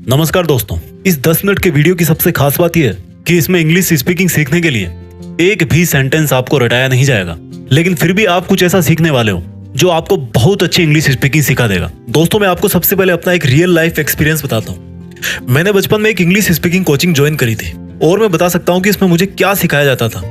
नमस्कार दोस्तों, इस 10 मिनट के वीडियो की सबसे खास बात यह है कि इसमें इंग्लिश स्पीकिंग सीखने के लिए एक भी सेंटेंस आपको रटाया नहीं जाएगा, लेकिन फिर भी आप कुछ ऐसा सीखने वाले हो जो आपको बहुत अच्छी इंग्लिश स्पीकिंग सिखा देगा। दोस्तों, मैं आपको सबसे पहले अपना एक रियल लाइफ एक्सपीरियंस बताता हूँ। मैंने बचपन में एक इंग्लिश स्पीकिंग कोचिंग ज्वाइन करी थी और मैं बता सकता हूँ कि इसमें मुझे क्या सिखाया जाता था।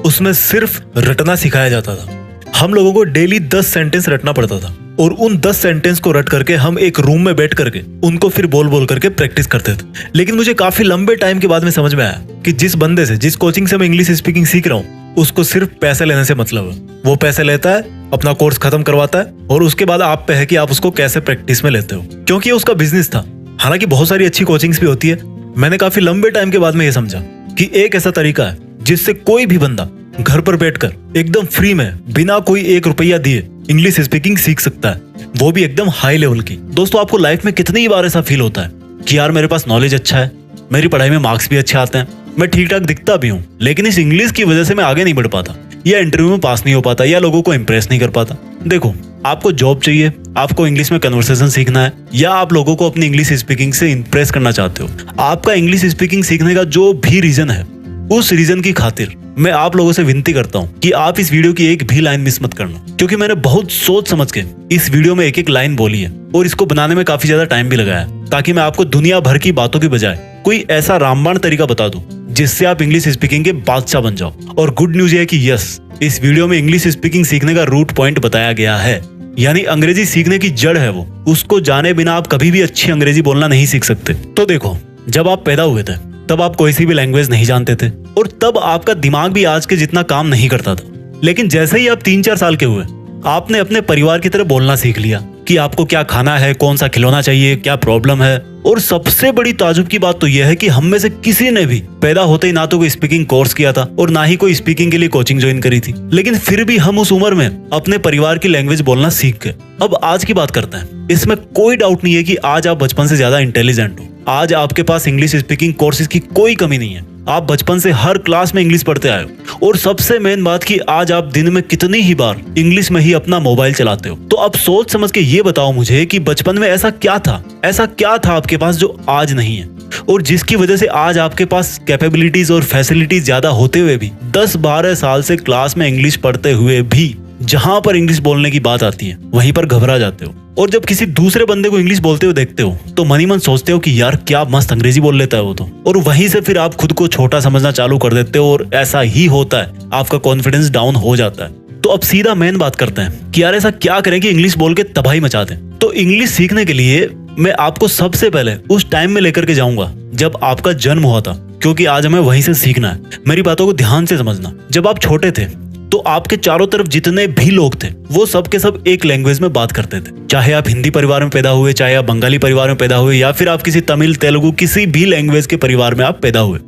उसमें सिर्फ रटना सिखाया जाता था। हम लोगों को डेली 10 सेंटेंस रटना पड़ता था और उन 10 सेंटेंस को रट करके हम एक रूम में बैठ करके उनको फिर बोल बोल करके प्रैक्टिस करते थे। लेकिन मुझे काफी लंबे टाइम के बाद में समझ में आया कि जिस बंदे से, जिस कोचिंग से मैं इंग्लिश स्पीकिंग सीख रहा हूँ, उसको सिर्फ पैसे लेने से मतलब है। वो पैसे लेता है, अपना कोर्स खत्म करवाता है और उसके बाद आप पे है कि आप उसको कैसे प्रैक्टिस में लेते हो, क्योंकि ये उसका बिजनेस था। हालांकि बहुत सारी अच्छी कोचिंग्स भी होती है। मैंने काफी लंबे टाइम के बाद में ये समझा कि एक ऐसा तरीका है जिससे कोई भी बंदा घर पर बैठकर एकदम फ्री में बिना कोई 1 रुपया दिए इंग्लिश स्पीकिंग सीख सकता है, वो भी एकदम हाई लेवल की। दोस्तों, आपको लाइफ में कितनी बार ऐसा फील होता है कि यार मेरे पास नॉलेज अच्छा है, मेरी पढ़ाई में मार्क्स भी अच्छे आते हैं, मैं ठीक ठाक दिखता भी हूँ, लेकिन इस इंग्लिश की वजह से मैं आगे नहीं बढ़ पाता, या इंटरव्यू में पास नहीं हो पाता, या लोगों को इंप्रेस नहीं कर पाता। देखो, आपको जॉब चाहिए, आपको इंग्लिश में कन्वर्सेशन सीखना है, या आप लोगों को अपनी इंग्लिश स्पीकिंग से इंप्रेस करना चाहते हो, आपका इंग्लिश स्पीकिंग सीखने का जो भी रीजन है, उस रीजन की खातिर मैं आप लोगों से विनती करता हूं कि आप इस वीडियो की एक भी लाइन मिस मत करना, क्योंकि मैंने बहुत सोच समझ के इस वीडियो में एक एक लाइन बोली है और इसको बनाने में काफी ज्यादा टाइम भी लगाया है, ताकि मैं आपको दुनिया भर की बातों की बजाय कोई ऐसा रामबाण तरीका बता दूं जिससे आप इंग्लिश स्पीकिंग के बादशाह बन जाओ। और गुड न्यूज है कि यस, इस वीडियो में इंग्लिश स्पीकिंग सीखने का रूट पॉइंट बताया गया है, यानी अंग्रेजी सीखने की जड़ है वो। उसको जाने बिना आप कभी भी अच्छी अंग्रेजी बोलना नहीं सीख सकते। तो देखो, जब आप पैदा हुए थे तब आप कोई सी भी लैंग्वेज नहीं जानते थे और तब आपका दिमाग भी आज के जितना काम नहीं करता था। लेकिन जैसे ही आप 3-4 साल के हुए, आपने अपने परिवार की तरह बोलना सीख लिया कि आपको क्या खाना है, कौन सा खिलौना चाहिए, क्या प्रॉब्लम है। और सबसे बड़ी ताजुब की बात तो यह है कि हम में से किसी ने भी पैदा होते ही ना तो कोई स्पीकिंग कोर्स किया था और ना ही कोई स्पीकिंग के लिए कोचिंग ज्वाइन करी थी, लेकिन फिर भी हम उस उम्र में अपने परिवार की लैंग्वेज बोलना सीख गए। अब आज की बात करते हैं। इसमें कोई डाउट नहीं है कि आज आप बचपन से ज्यादा इंटेलिजेंट हो। आज आपके पास इंग्लिश स्पीकिंग कोर्सेज की कोई कमी नहीं है। आप बचपन से हर क्लास में इंग्लिश पढ़ते आए हो। और सबसे मेन बात कि आज आप दिन में कितनी ही बार इंग्लिश में ही अपना मोबाइल चलाते हो। तो अब सोच समझ के ये बताओ मुझे कि बचपन में ऐसा क्या था आपके पास जो आज नहीं है, और जिसकी वजह से आज आपके पास कैपेबिलिटीज और फैसिलिटीज ज्यादा होते हुए भी 10-12 साल से क्लास में इंग्लिश पढ़ते हुए भी जहां पर इंग्लिश बोलने की बात आती है वहीं पर घबरा जाते हो। और जब किसी दूसरे बंदे को इंग्लिश बोलते हुए देखते हो तो मन ही मन सोचते हो कि यार क्या मस्त अंग्रेजी बोल लेता है वो तो, और वहीं से फिर आप खुद को छोटा समझना चालू कर देते हो और ऐसा ही होता है, आपका कॉन्फिडेंस डाउन हो जाता है। तो अब सीधा मेन बात करते हैं कि यार ऐसा क्या करें कि इंग्लिश बोल के तबाही मचा दें। तो इंग्लिश सीखने के लिए मैं आपको सबसे पहले उस टाइम में लेकर के जाऊंगा जब आपका जन्म हुआ था, क्योंकि आज हमें वहीं से सीखना है। मेरी बातों को ध्यान से समझना। जब आप छोटे थे तो आपके चारों तरफ जितने भी लोग थे वो सब के सब एक लैंग्वेज में बात करते थे। चाहे आप हिंदी परिवार में पैदा हुए, चाहे आप बंगाली परिवार में पैदा हुए, या फिर आप किसी तमिल, तेलुगु, किसी भी लैंग्वेज के परिवार में आप पैदा हुए,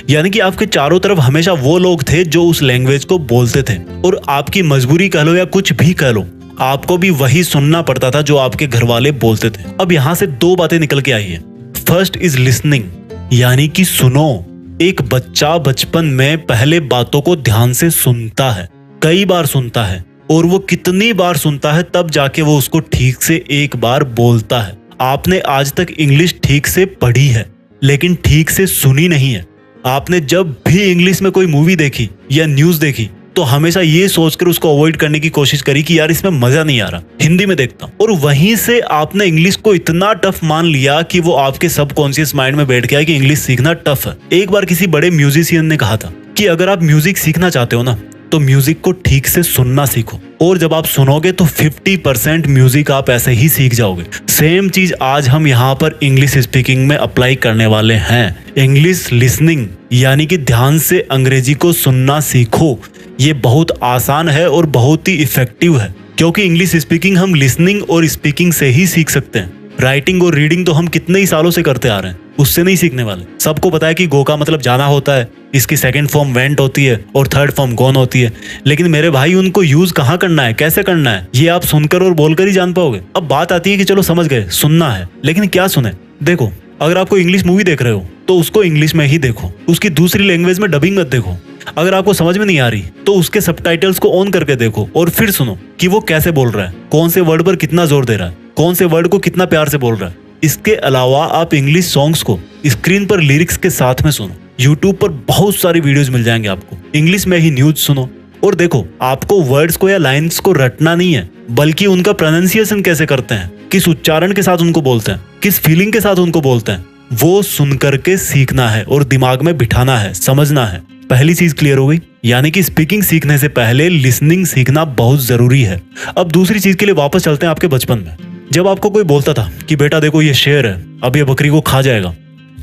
यानी कि आपके चारों तरफ हमेशा वो लोग थे जो उस लैंग्वेज को बोलते थे। और आपकी मजबूरी कह लो या कुछ भी कह लो, आपको भी वही सुनना पड़ता था जो आपके घर वाले बोलते थे। अब यहाँ से 2 बातें निकल के आई है। फर्स्ट इज लिसनिंग, यानी कि सुनो। एक बच्चा बचपन में पहले बातों को ध्यान से सुनता है, कई बार सुनता है, और वो कितनी बार सुनता है तब जाके वो उसको ठीक से एक बार बोलता है। आपने आज तक इंग्लिश ठीक से पढ़ी है लेकिन ठीक से सुनी नहीं है। आपने जब भी इंग्लिश में कोई मूवी देखी या न्यूज देखी तो हमेशा ये सोचकर उसको अवॉइड करने की कोशिश करी कि यार इसमें मजा नहीं आ रहा, हिंदी में देखता हूं। और वहीं से आपने इंग्लिश को इतना टफ मान लिया कि वो आपके सबकॉन्शियस माइंड में बैठ गया कि इंग्लिश सीखना टफ है। एक बार किसी बड़े म्यूजिशियन ने कहा था कि अगर आप म्यूजिक सीखना चाहते हो ना तो म्यूजिक को ठीक से सुनना सीखो, और जब आप सुनोगे तो 50% म्यूजिक आप ऐसे ही सीख जाओगे। सेम चीज आज हम यहाँ पर इंग्लिश स्पीकिंग में अप्लाई करने वाले हैं। इंग्लिश लिसनिंग, यानी कि ध्यान से अंग्रेजी को सुनना सीखो। ये बहुत आसान है और बहुत ही इफेक्टिव है, क्योंकि इंग्लिश स्पीकिंग हम लिसनिंग और स्पीकिंग से ही सीख सकते हैं। राइटिंग और रीडिंग तो हम कितने ही सालों से करते आ रहे हैं, उससे नहीं सीखने वाले। सबको पता है कि गो का मतलब जाना होता है, इसकी सेकंड फॉर्म वेंट होती है और थर्ड फॉर्म गॉन होती है, लेकिन मेरे भाई उनको यूज कहाँ करना है, कैसे करना है, ये आप सुनकर और बोलकर ही जान पाओगे। अब बात आती है कि चलो समझ गए, सुनना है, लेकिन क्या सुने। देखो, अगर आपको इंग्लिश मूवी देख रहे हो तो उसको इंग्लिश में ही देखो, उसकी दूसरी लैंग्वेज में डबिंग मत देखो। अगर आपको समझ में नहीं आ रही तो उसके सबटाइटल्स को ऑन करके देखो और फिर सुनो कि वो कैसे बोल रहा है, कौन से वर्ड पर कितना जोर दे रहा है, कौन से वर्ड को कितना प्यार से बोल रहा है। इसके अलावा आप इंग्लिश सॉन्ग्स को स्क्रीन पर लिरिक्स के साथ में सुनो। यूट्यूब पर बहुत सारी वीडियोस मिल जाएंगे आपको। इंग्लिश में ही न्यूज सुनो और देखो, आपको वर्ड्स को या लाइंस को रटना नहीं है, बल्कि उनका प्रोनाउंसिएशन कैसे करते हैं, किस उच्चारण के साथ उनको बोलते हैं, किस फीलिंग के साथ उनको बोलते हैं, वो सुन करके सीखना है और दिमाग में बिठाना है, समझना है। पहली चीज क्लियर हो गई, यानी कि स्पीकिंग सीखने से पहले लिसनिंग सीखना बहुत जरूरी है। अब दूसरी चीज के लिए वापस चलते हैं आपके बचपन में। जब आपको कोई बोलता था कि बेटा देखो ये शेर है, अब ये बकरी को खा जाएगा,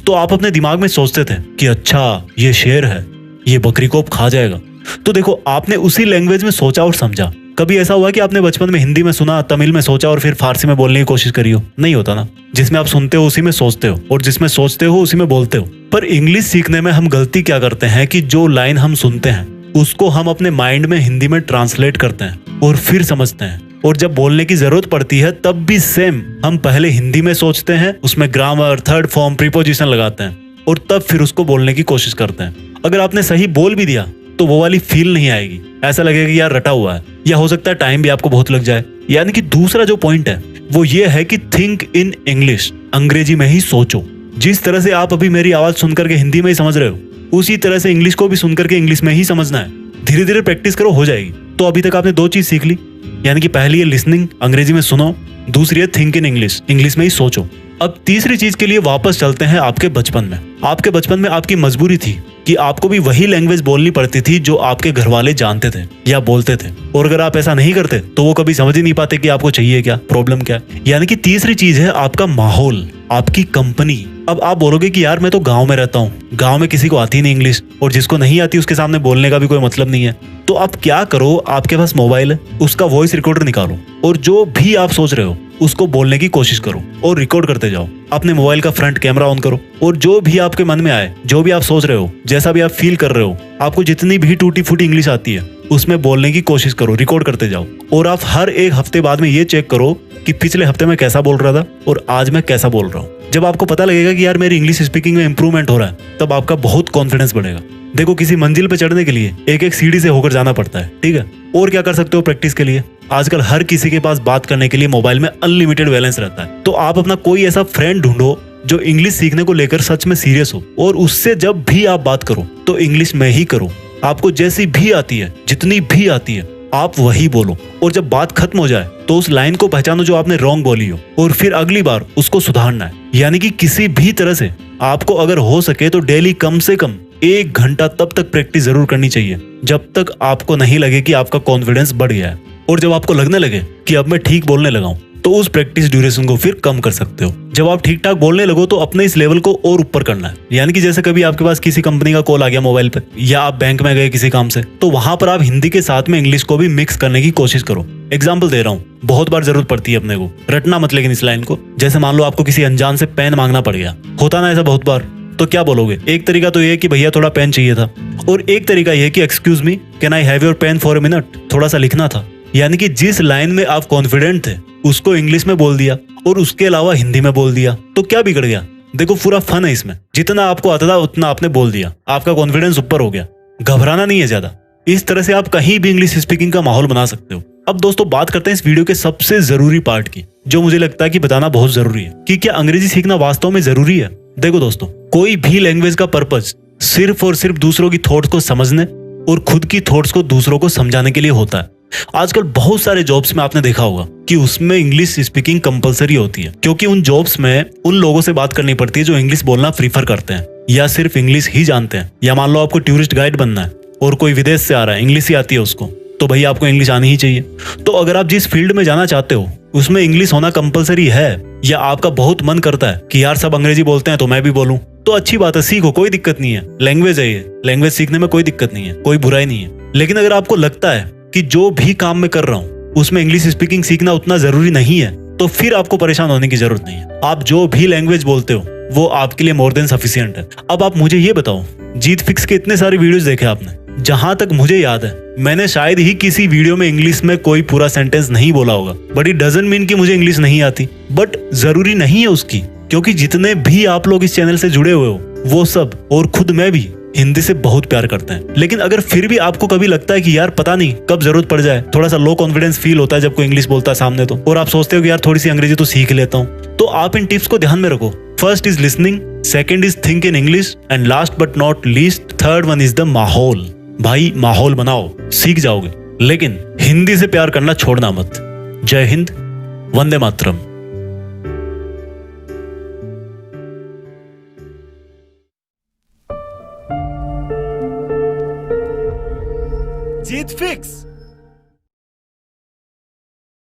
तो आप अपने दिमाग में सोचते थे कि अच्छा ये शेर है, ये बकरी को अब खा जाएगा। तो देखो, आपने उसी लैंग्वेज में सोचा और समझा। कभी ऐसा हुआ कि आपने बचपन में हिंदी में सुना, तमिल में सोचा और फिर फारसी में बोलने की कोशिश करी हो? नहीं होता ना। जिसमें आप सुनते हो उसी में सोचते हो और जिसमें सोचते हो उसी में बोलते हो। पर इंग्लिश सीखने में हम गलती क्या करते हैं कि जो लाइन हम सुनते हैं उसको हम अपने माइंड में हिंदी में ट्रांसलेट करते हैं और फिर समझते हैं, और जब बोलने की जरूरत पड़ती है तब भी सेम हम पहले हिंदी में सोचते हैं, उसमें ग्रामर, थर्ड फॉर्म, प्रीपोजिशन लगाते हैं और तब फिर उसको बोलने की कोशिश करते हैं। अगर आपने सही बोल भी दिया तो वो वाली फील नहीं आएगी, ऐसा लगेगा कि यार रटा हुआ है, या हो सकता है टाइम भी आपको बहुत लग जाए। यानी कि दूसरा जो पॉइंट है वो ये है कि थिंक इन इंग्लिश, अंग्रेजी में ही सोचो। जिस तरह से आप अभी मेरी आवाज सुन करके हिंदी में ही समझ रहे हो, उसी तरह से इंग्लिश को भी सुन करके इंग्लिश में ही समझना है। धीरे धीरे प्रैक्टिस करो, हो जाएगी। तो अभी तक आपने दो चीज सीख ली, यानी कि पहली है लिसनिंग, अंग्रेजी में सुनो, दूसरी है थिंक इन इंग्लिश, इंग्लिश में ही सोचो। अब तीसरी चीज के लिए वापस चलते हैं आपके बचपन में। आपके बचपन में आपकी मजबूरी थी कि आपको भी वही लैंग्वेज बोलनी पड़ती थी जो आपके घर वाले जानते थे या बोलते थे, और अगर आप ऐसा नहीं करते तो वो कभी समझ ही नहीं पाते कि आपको चाहिए क्या, प्रॉब्लम क्या। यानी कि तीसरी चीज है आपका माहौल, आपकी कंपनी। अब आप बोलोगे कि यार मैं तो गांव में रहता हूँ, गांव में किसी को आती नहीं इंग्लिश, और जिसको नहीं आती उसके सामने बोलने का भी कोई मतलब नहीं है। तो आप क्या करो, आपके पास मोबाइल है, उसका वॉइस रिकॉर्डर निकालो और जो भी आप सोच रहे हो उसको बोलने की कोशिश करो और रिकॉर्ड करते जाओ। अपने मोबाइल का फ्रंट कैमरा ऑन करो और जो भी आपके मन में आए, जो भी आप सोच रहे हो, जैसा भी आप फील कर रहे हो, आपको जितनी भी टूटी फूटी इंग्लिश आती है उसमें बोलने की कोशिश करो, रिकॉर्ड करते जाओ। और आप हर एक हफ्ते बाद में ये चेक करो कि पिछले हफ्ते में कैसा बोल रहा था और आज मैं कैसा बोल रहा हूँ। जब आपको पता लगेगा कि यार मेरी इंग्लिश स्पीकिंग में इंप्रूवमेंट हो रहा है, तब आपका बहुत कॉन्फिडेंस बढ़ेगा। देखो, किसी मंजिल पे चढ़ने के लिए एक एक सीढ़ी से होकर जाना पड़ता है, ठीक है। और क्या कर सकते हो प्रैक्टिस के लिए? आजकल हर किसी के पास बात करने के लिए मोबाइल में अनलिमिटेड बैलेंस रहता है, तो आप अपना कोई ऐसा फ्रेंड ढूंढो जो इंग्लिश सीखने को लेकर सच में सीरियस हो, और उससे जब भी आप बात करो तो इंग्लिश में ही करो। आपको जैसी भी आती है, जितनी भी आती है, आप वही बोलो। और जब बात खत्म हो जाए तो उस लाइन को पहचानो जो आपने रॉन्ग बोली हो, और फिर अगली बार उसको सुधारना है। यानी कि किसी भी तरह से आपको अगर हो सके तो डेली कम से कम 1 घंटा तब तक प्रैक्टिस जरूर करनी चाहिए, जब तक आपको नहीं लगे कि आपका कॉन्फिडेंस बढ़ गया है। और जब आपको लगने लगे कि अब मैं ठीक बोलने लगा हूं, तो उस प्रैक्टिस ड्यूरेशन को फिर कम कर सकते हो। जब आप ठीक ठाक बोलने लगो तो अपने इस लेवल को और ऊपर करना है। यानी कि जैसे कभी आपके पास किसी कंपनी का कॉल आ गया मोबाइल पे, या आप बैंक में गए किसी काम से, तो वहां पर आप हिंदी के साथ में इंग्लिश को भी मिक्स करने की कोशिश करो। एग्जाम्पल दे रहा हूँ, बहुत बार जरूरत पड़ती है अपने को, रटना मत लेकिन इस लाइन को। जैसे मान लो आपको किसी अनजान से पेन मांगना पड़ गया, होता ना ऐसा बहुत बार, तो क्या बोलोगे? एक तरीका तो ये कि भैया थोड़ा पेन चाहिए था, और एक तरीका ये कि excuse me, can I have your pen for a minute, थोड़ा सा लिखना था। यानी कि जिस लाइन में आप कॉन्फिडेंट थे उसको इंग्लिश में बोल दिया और उसके अलावा हिंदी में बोल दिया, तो क्या बिगड़ गया? देखो, पूरा फन है इसमें। जितना आपको आता था उतना आपने बोल दिया, आपका कॉन्फिडेंस ऊपर हो गया। घबराना नहीं है ज्यादा। इस तरह से आप कहीं भी इंग्लिश स्पीकिंग का माहौल बना सकते हो। अब दोस्तों, बात करते हैं इस वीडियो के सबसे जरूरी पार्ट की, जो मुझे लगता है कि बताना बहुत जरूरी है, कि क्या अंग्रेजी सीखना वास्तव में जरूरी है। देखो दोस्तों, कोई भी लैंग्वेज का पर्पस सिर्फ और सिर्फ दूसरों की थॉट्स को समझने और खुद की थॉट्स को दूसरों को समझाने के लिए होता है। आजकल बहुत सारे जॉब्स में आपने देखा होगा कि उसमें इंग्लिश स्पीकिंग कंपलसरी होती है, क्योंकि उन जॉब्स में उन लोगों से बात करनी पड़ती है जो इंग्लिश बोलना प्रीफर करते हैं या सिर्फ इंग्लिश ही जानते हैं। या मान लो आपको टूरिस्ट गाइड बनना है और कोई विदेश से आ रहा है, इंग्लिश ही आती है उसको, तो भाई आपको इंग्लिश आनी ही चाहिए। तो अगर आप जिस फील्ड में जाना चाहते हो उसमें इंग्लिश होना कंपलसरी है, या आपका बहुत मन करता है कि यार सब अंग्रेजी बोलते हैं तो मैं भी बोलूं, तो अच्छी बात है, सीखो, कोई दिक्कत नहीं है। लैंग्वेज है ये, लैंग्वेज सीखने में कोई दिक्कत नहीं है, कोई बुराई नहीं है। लेकिन अगर आपको लगता है कि जो भी काम मैं कर रहा हूँ उसमें इंग्लिश स्पीकिंग सीखना उतना जरूरी नहीं है, तो फिर आपको परेशान होने की जरूरत नहीं है। आप जो भी लैंग्वेज बोलते हो वो आपके लिए मोर देन सफिशिएंट है। अब आप मुझे ये बताओ, जीत फिक्स के इतने सारे वीडियोस देखे आपने, जहां तक मुझे याद है मैंने शायद ही किसी वीडियो में इंग्लिश में कोई पूरा सेंटेंस नहीं बोला होगा। बट इट डजंट मीन कि मुझे इंग्लिश नहीं आती, बट जरूरी नहीं है उसकी, क्योंकि जितने भी आप लोग इस चैनल से जुड़े हुए हो वो सब और खुद मैं भी हिंदी से बहुत प्यार करते हैं। लेकिन अगर फिर भी आपको कभी लगता है कि यार पता नहीं कब जरूरत पड़ जाए, थोड़ा सा लो कॉन्फिडेंस फील होता है जब कोई इंग्लिश बोलता है सामने तो, और आप सोचते हो कि यार थोड़ी सी अंग्रेजी तो सीख लेता हूँ, तो आप इन टिप्स को ध्यान में रखो। First is listening, second is think in English, and last but not least third one is the माहौल। भाई माहौल बनाओ, सीख जाओगे, लेकिन हिंदी से प्यार करना छोड़ना मत। जय हिंद, वंदे मातरम। जीत फिक्स।